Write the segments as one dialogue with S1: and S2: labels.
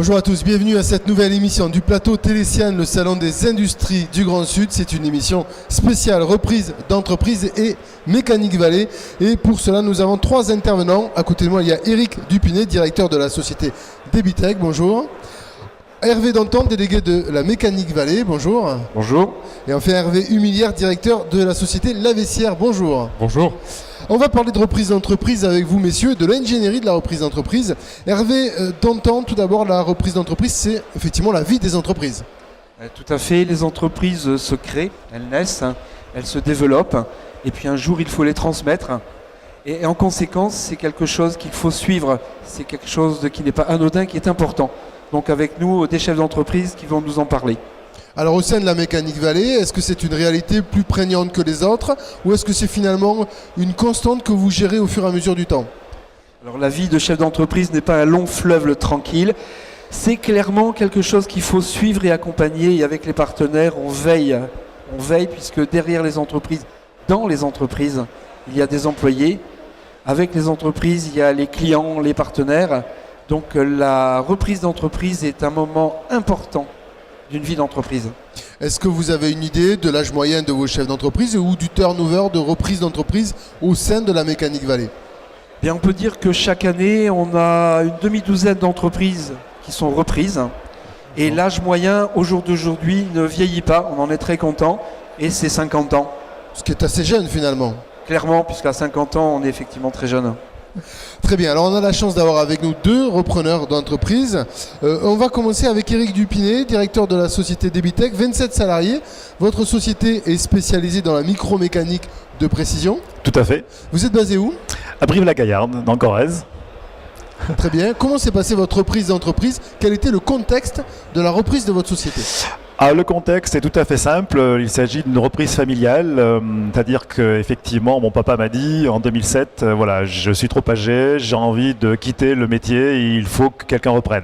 S1: Bonjour à tous, bienvenue à cette nouvelle émission du plateau Télésiane, le salon des industries du Grand Sud. C'est une émission spéciale reprise d'entreprise et Mécanique Vallée. Et pour cela, nous avons trois intervenants. À côté de moi, il y a Éric Dupinet, directeur de la société Debitech. Bonjour. Hervé Danton, délégué de la Mécanique Vallée. Bonjour.
S2: Bonjour.
S1: Et enfin Hervé Humilière, directeur de la société Laveissière. Bonjour.
S2: Bonjour.
S1: On va parler de reprise d'entreprise avec vous, messieurs, de l'ingénierie de la reprise d'entreprise. Hervé Danton, tout d'abord, la reprise d'entreprise, c'est effectivement la vie des entreprises.
S2: Tout à fait, les entreprises se créent, elles naissent, elles se développent, et puis un jour il faut les transmettre. Et en conséquence, c'est quelque chose qu'il faut suivre, c'est quelque chose qui n'est pas anodin, qui est important. Donc avec nous, des chefs d'entreprise qui vont nous en parler.
S1: Alors au sein de la Mécanique Vallée, est-ce que c'est une réalité plus prégnante que les autres ou est-ce que c'est finalement une constante que vous gérez au fur et à mesure du temps?
S2: Alors la vie de chef d'entreprise n'est pas un long fleuve tranquille, c'est clairement quelque chose qu'il faut suivre et accompagner, et avec les partenaires, on veille puisque derrière les entreprises, dans les entreprises, il y a des employés, avec les entreprises, il y a les clients, les partenaires, donc la reprise d'entreprise est un moment important d'une vie d'entreprise.
S1: Est-ce que vous avez une idée de l'âge moyen de vos chefs d'entreprise ou du turnover de reprise d'entreprise au sein de la Mécanique Vallée?
S2: Bien, on peut dire que chaque année, on a une demi-douzaine d'entreprises qui sont reprises. Et l'âge moyen, au jour d'aujourd'hui, ne vieillit pas. On en est très content. Et c'est 50 ans.
S1: Ce qui est assez jeune finalement.
S2: Clairement, puisqu'à 50 ans, on est effectivement très jeune.
S1: Très bien, alors on a la chance d'avoir avec nous deux repreneurs d'entreprise. On va commencer avec Éric Dupinet, directeur de la société Debitech, 27 salariés. Votre société est spécialisée dans la micromécanique de précision.
S3: Tout à fait.
S1: Vous êtes basé où?
S3: À Brive-la-Gaillarde, dans le Corrèze.
S1: Très bien. Comment s'est passée votre reprise d'entreprise? Quel était le contexte de la reprise de votre société?
S3: Le contexte est tout à fait simple. Il s'agit d'une reprise familiale, c'est-à-dire qu'effectivement, mon papa m'a dit en 2007, voilà, je suis trop âgé, j'ai envie de quitter le métier, et il faut que quelqu'un reprenne.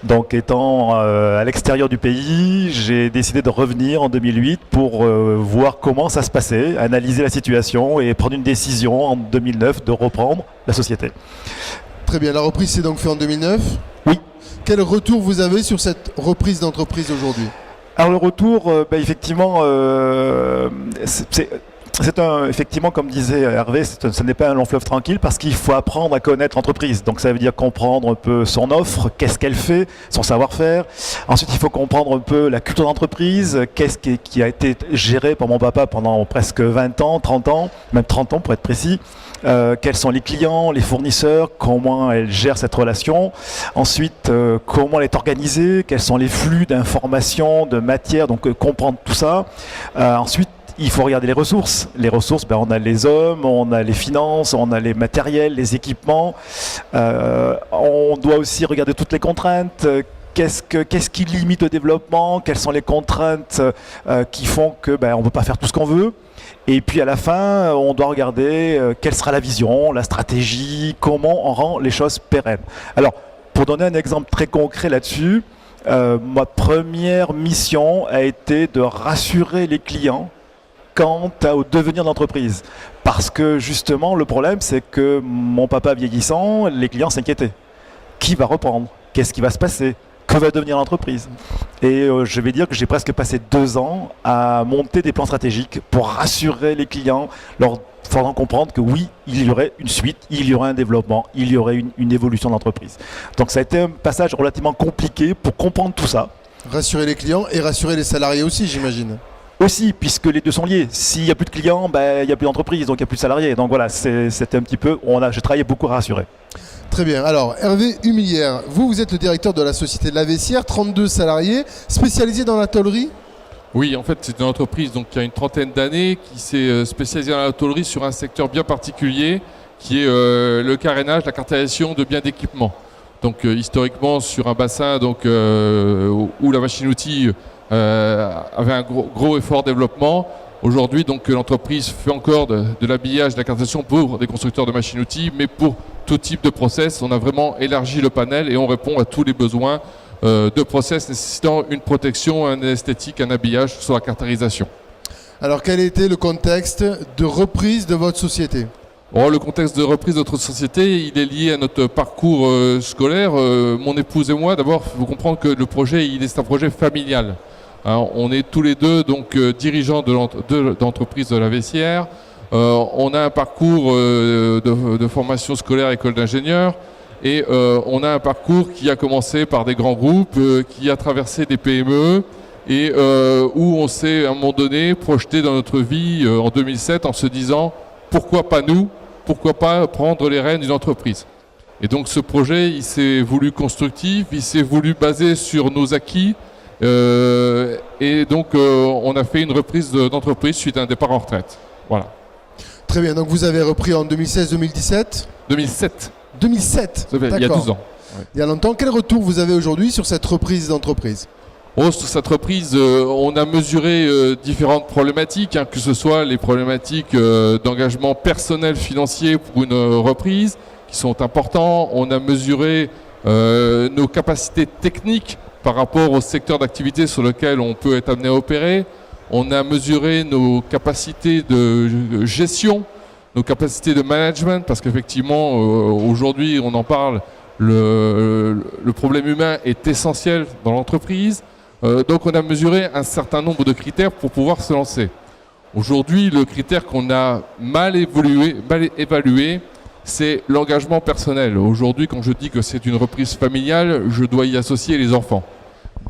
S3: Donc, étant à l'extérieur du pays, j'ai décidé de revenir en 2008 pour voir comment ça se passait, analyser la situation et prendre une décision en 2009 de reprendre la société.
S1: Très bien. La reprise s'est donc faite en 2009.
S3: Oui.
S1: Quel retour vous avez sur cette reprise d'entreprise aujourd'hui?
S3: Alors le retour, effectivement, effectivement, comme disait Hervé, ce n'est pas un long fleuve tranquille parce qu'il faut apprendre à connaître l'entreprise. Donc ça veut dire comprendre un peu son offre, qu'est-ce qu'elle fait, son savoir-faire. Ensuite, il faut comprendre un peu la culture d'entreprise, qu'est-ce qui a été géré par mon papa pendant presque 20 ans, 30 ans, même 30 ans pour être précis. Quels sont les clients, les fournisseurs, comment elle gère cette relation. Ensuite, comment elle est organisée, quels sont les flux d'informations, de matières, donc comprendre tout ça. Ensuite, il faut regarder les ressources. Les ressources, on a les hommes, on a les finances, on a les matériels, les équipements. On doit aussi regarder toutes les contraintes. Qu'est-ce qui limite le développement? Quelles sont les contraintes qui font que on ne peut pas faire tout ce qu'on veut? Et puis à la fin, on doit regarder quelle sera la vision, la stratégie, comment on rend les choses pérennes. Alors, pour donner un exemple très concret là-dessus, ma première mission a été de rassurer les clients quant au devenir d'entreprise. Parce que justement, le problème, c'est que mon papa vieillissant, les clients s'inquiétaient. Qui va reprendre? Qu'est-ce qui va se passer? Que va devenir l'entreprise? Et je vais dire que j'ai presque passé 2 ans à monter des plans stratégiques pour rassurer les clients, leur faisant comprendre que oui, il y aurait une suite, il y aurait un développement, il y aurait une évolution de l'entreprise. Donc ça a été un passage relativement compliqué pour comprendre tout ça.
S1: Rassurer les clients et rassurer les salariés aussi, j'imagine.
S3: Aussi, puisque les deux sont liés. S'il n'y a plus de clients, il n'y a plus d'entreprise, donc il n'y a plus de salariés. Donc voilà, c'était un petit peu, j'ai travaillé beaucoup à rassurer.
S1: Très bien. Alors, Hervé Humilière, vous êtes le directeur de la société Laveissière, 32 salariés, spécialisés dans la tôlerie?
S4: Oui, en fait, c'est une entreprise qui a une trentaine d'années, qui s'est spécialisée dans la tôlerie sur un secteur bien particulier, qui est le carénage, la cartésisation de biens d'équipement. Donc, historiquement, sur un bassin où la machine-outil avait un gros effort de développement. Aujourd'hui, l'entreprise fait encore de l'habillage, de la cartésisation pour des constructeurs de machines-outils, mais pour tout type de process. On a vraiment élargi le panel et on répond à tous les besoins de process nécessitant une protection, un esthétique, un habillage sur la caractérisation.
S1: Alors, quel était le contexte de reprise de votre société?
S4: Bon, le contexte de reprise de notre société, il est lié à notre parcours scolaire. Mon épouse et moi, d'abord, il faut comprendre que le projet, c'est un projet familial. Hein, on est tous les deux donc dirigeants d'entreprise de la Vessière. On a un parcours de formation scolaire, école d'ingénieur. Et on a un parcours qui a commencé par des grands groupes, qui a traversé des PME et où on s'est à un moment donné projeté dans notre vie en 2007 en se disant pourquoi pas nous, pourquoi pas prendre les rênes d'une entreprise. Et donc ce projet, il s'est voulu constructif, il s'est voulu basé sur nos acquis et donc on a fait une reprise d'entreprise suite à un départ en retraite. Voilà.
S1: Très bien, donc vous avez repris en 2016-2017
S4: 2007.
S1: 2007,
S4: Il y a 12 ans. Ouais.
S1: Il y a longtemps. Quel retour vous avez aujourd'hui sur cette reprise d'entreprise ?
S4: Sur cette reprise, on a mesuré différentes problématiques, hein, que ce soit les problématiques d'engagement personnel financier pour une reprise, qui sont importants. On a mesuré nos capacités techniques par rapport au secteur d'activité sur lequel on peut être amené à opérer. On a mesuré nos capacités de gestion, nos capacités de management, parce qu'effectivement, aujourd'hui, on en parle, le problème humain est essentiel dans l'entreprise. Donc on a mesuré un certain nombre de critères pour pouvoir se lancer. Aujourd'hui, le critère qu'on a mal évalué, c'est l'engagement personnel. Aujourd'hui, quand je dis que c'est une reprise familiale, je dois y associer les enfants.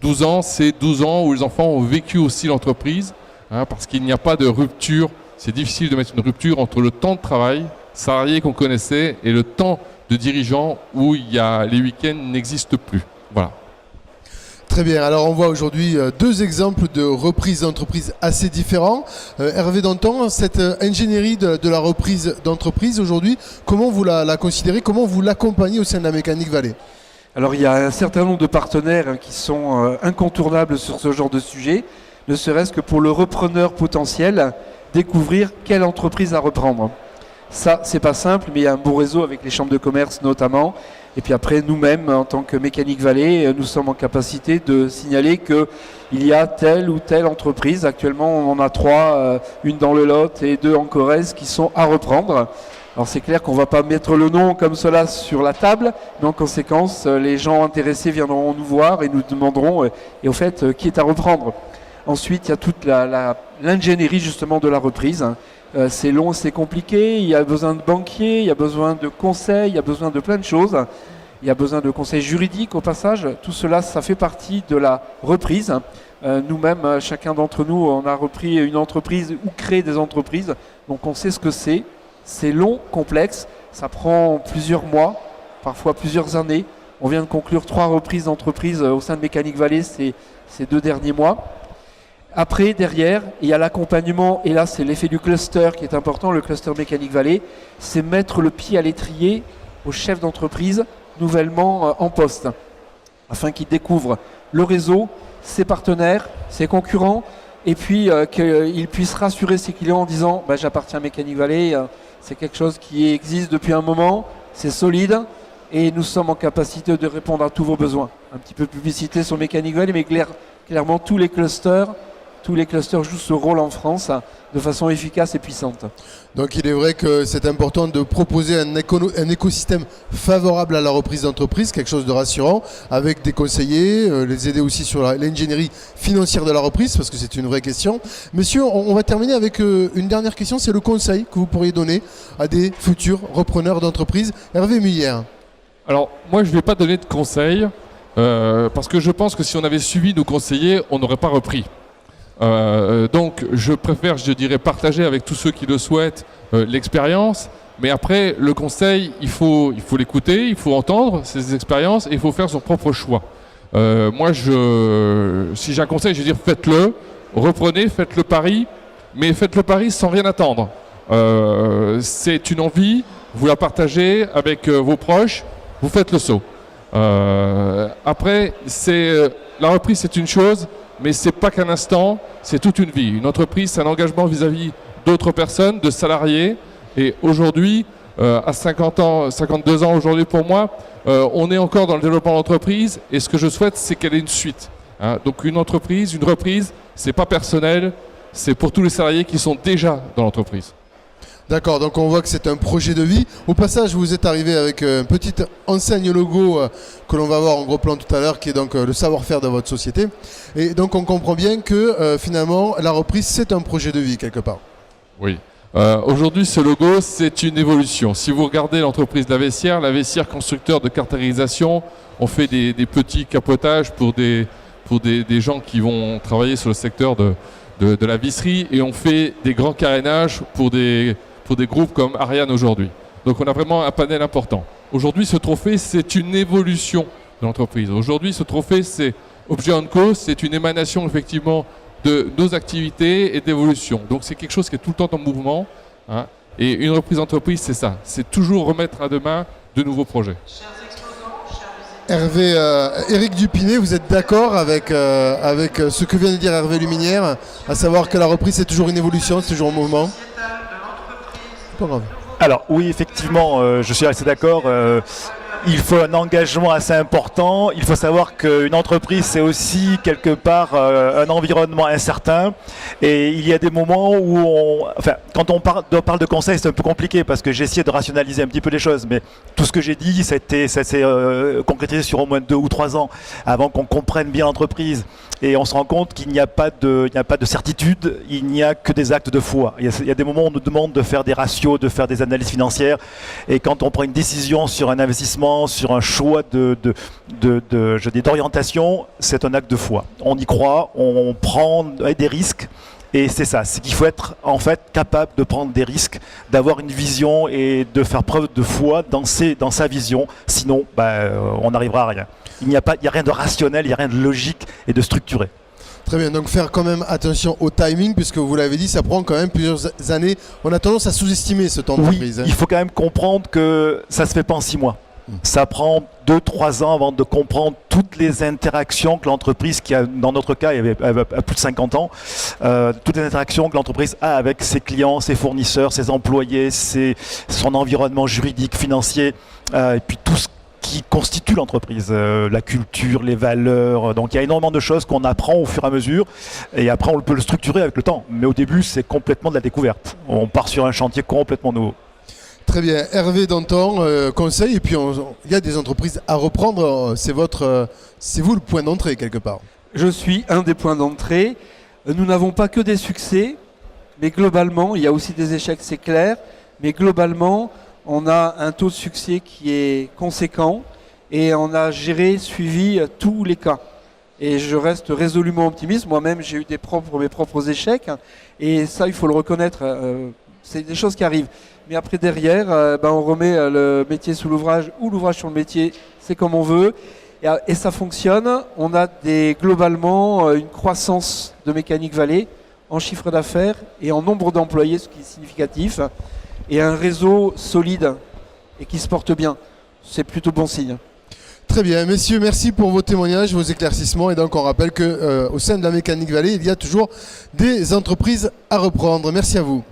S4: 12 ans, c'est 12 ans où les enfants ont vécu aussi l'entreprise, hein, parce qu'il n'y a pas de rupture. C'est difficile de mettre une rupture entre le temps de travail salarié qu'on connaissait et le temps de dirigeant où les week-ends n'existent plus. Voilà.
S1: Très bien, alors on voit aujourd'hui deux exemples de reprise d'entreprise assez différents. Hervé Danton, cette ingénierie de la reprise d'entreprise aujourd'hui, comment vous la considérez, comment vous l'accompagnez au sein de la Mécanique Vallée ?
S2: Alors il y a un certain nombre de partenaires qui sont incontournables sur ce genre de sujet, ne serait-ce que pour le repreneur potentiel, découvrir quelle entreprise à reprendre. Ça, c'est pas simple, mais il y a un beau réseau avec les chambres de commerce notamment. Et puis après, nous-mêmes, en tant que Mécanique Vallée, nous sommes en capacité de signaler qu'il y a telle ou telle entreprise. Actuellement, on en a 3, une dans le Lot et 2 en Corrèze, qui sont à reprendre. Alors c'est clair qu'on ne va pas mettre le nom comme cela sur la table, mais en conséquence, les gens intéressés viendront nous voir et nous demanderont, et au fait, qui est à reprendre. Ensuite, il y a toute l'ingénierie justement de la reprise. C'est long, c'est compliqué, il y a besoin de banquiers, il y a besoin de conseils, il y a besoin de plein de choses. Il y a besoin de conseils juridiques au passage. Tout cela, ça fait partie de la reprise. Nous-mêmes, chacun d'entre nous, on a repris une entreprise ou créé des entreprises. Donc on sait ce que c'est. C'est long, complexe, ça prend plusieurs mois, parfois plusieurs années. On vient de conclure 3 reprises d'entreprise au sein de Mécanique Vallée ces 2 derniers mois. Après, derrière, il y a l'accompagnement, et là c'est l'effet du cluster qui est important, le cluster Mécanique Vallée, c'est mettre le pied à l'étrier au chef d'entreprise nouvellement en poste, afin qu'il découvre le réseau, ses partenaires, ses concurrents, et puis qu'il puisse rassurer ses clients en disant j'appartiens à Mécanique Vallée, c'est quelque chose qui existe depuis un moment, c'est solide, et nous sommes en capacité de répondre à tous vos besoins. Un petit peu de publicité sur Mécanique Vallée, mais clairement tous les clusters jouent ce rôle en France de façon efficace et puissante.
S1: Donc il est vrai que c'est important de proposer un écosystème favorable à la reprise d'entreprise, quelque chose de rassurant, avec des conseillers, les aider aussi sur l'ingénierie financière de la reprise, parce que c'est une vraie question. Messieurs, on va terminer avec une dernière question, c'est le conseil que vous pourriez donner à des futurs repreneurs d'entreprise. Hervé Mullière.
S4: Alors moi je ne vais pas donner de conseils, parce que je pense que si on avait suivi nos conseillers, on n'aurait pas repris. Donc je préfère, je dirais, partager avec tous ceux qui le souhaitent l'expérience, mais après le conseil, il faut l'écouter, il faut entendre ces expériences et il faut faire son propre choix. Moi, si j'ai un conseil, je vais dire faites-le, reprenez, faites le pari, mais faites le pari sans rien attendre. C'est une envie, vous la partagez avec vos proches, vous faites le saut. Après, la reprise, c'est une chose, mais c'est pas qu'un instant, c'est toute une vie. Une entreprise, c'est un engagement vis-à-vis d'autres personnes, de salariés. Et aujourd'hui, à 52 ans aujourd'hui pour moi, on est encore dans le développement de l'entreprise. Et ce que je souhaite, c'est qu'elle ait une suite. Hein. Donc une reprise, c'est pas personnel, c'est pour tous les salariés qui sont déjà dans l'entreprise.
S1: D'accord, donc on voit que c'est un projet de vie. Au passage, vous êtes arrivé avec une petite enseigne logo que l'on va voir en gros plan tout à l'heure, qui est donc le savoir-faire de votre société. Et donc on comprend bien que finalement, la reprise, c'est un projet de vie quelque part.
S4: Oui. Aujourd'hui, ce logo, c'est une évolution. Si vous regardez l'entreprise La Vessière, constructeur de caractérisation, on fait des petits capotages pour des gens qui vont travailler sur le secteur de la visserie, et on fait des grands carénages pour des groupes comme Ariane aujourd'hui. Donc on a vraiment un panel important. Aujourd'hui, ce trophée, c'est une évolution de l'entreprise. Aujourd'hui, ce trophée, c'est Objet & Co, c'est une émanation effectivement de nos activités et d'évolution. Donc c'est quelque chose qui est tout le temps en mouvement, hein. Et une reprise d'entreprise, c'est ça. C'est toujours remettre à demain de nouveaux projets.
S1: Hervé, Éric Dupinet, vous êtes d'accord avec ce que vient de dire Hervé Luminière, à savoir que la reprise, c'est toujours une évolution, c'est toujours un mouvement? Pas grave.
S3: Alors oui, effectivement, je suis assez d'accord. Il faut un engagement assez important. Il faut savoir qu'une entreprise, c'est aussi quelque part un environnement incertain. Et il y a des moments où quand on parle de conseil, c'est un peu compliqué parce que j'ai essayé de rationaliser un petit peu les choses. Mais tout ce que j'ai dit, ça s'est concrétisé sur au moins 2 ou 3 ans avant qu'on comprenne bien l'entreprise. Et on se rend compte qu'il n'y a pas de certitude, il n'y a que des actes de foi. Il y a des moments où on nous demande de faire des ratios, de faire des analyses financières. Et quand on prend une décision sur un investissement, sur un choix d'orientation, c'est un acte de foi. On y croit, on prend des risques. Et c'est ça, c'est qu'il faut être en fait capable de prendre des risques, d'avoir une vision et de faire preuve de foi dans sa vision. Sinon, on n'arrivera à rien. Il n'y a rien de rationnel, il n'y a rien de logique et de structuré.
S1: Très bien, donc faire quand même attention au timing, puisque vous l'avez dit, ça prend quand même plusieurs années. On a tendance à sous-estimer ce temps de reprise.
S3: Oui, il faut quand même comprendre que ça ne se fait pas en 6 mois. Ça prend 2-3 ans avant de comprendre toutes les interactions que l'entreprise, qui a, dans notre cas, il y avait plus de 50 ans, toutes les interactions que l'entreprise a avec ses clients, ses fournisseurs, ses employés, son environnement juridique, financier, et puis tout ce qui constitue l'entreprise, la culture, les valeurs. Donc il y a énormément de choses qu'on apprend au fur et à mesure, et après on peut le structurer avec le temps. Mais au début, c'est complètement de la découverte. On part sur un chantier complètement nouveau.
S1: Très bien, Hervé Danton, conseil, et puis il y a des entreprises à reprendre, c'est vous le point d'entrée quelque part.
S2: Je suis un des points d'entrée. Nous n'avons pas que des succès, mais globalement, il y a aussi des échecs, c'est clair, mais globalement, on a un taux de succès qui est conséquent et on a suivi tous les cas. Et je reste résolument optimiste. Moi-même, j'ai eu mes propres échecs, et ça, il faut le reconnaître. C'est des choses qui arrivent. Mais après, derrière, on remet le métier sous l'ouvrage ou l'ouvrage sur le métier, c'est comme on veut. Et ça fonctionne. On a globalement une croissance de Mécanique Vallée en chiffre d'affaires et en nombre d'employés, ce qui est significatif. Et un réseau solide et qui se porte bien. C'est plutôt bon signe.
S1: Très bien, messieurs, merci pour vos témoignages, vos éclaircissements. Et donc on rappelle qu'au sein de la Mécanique Vallée, il y a toujours des entreprises à reprendre. Merci à vous.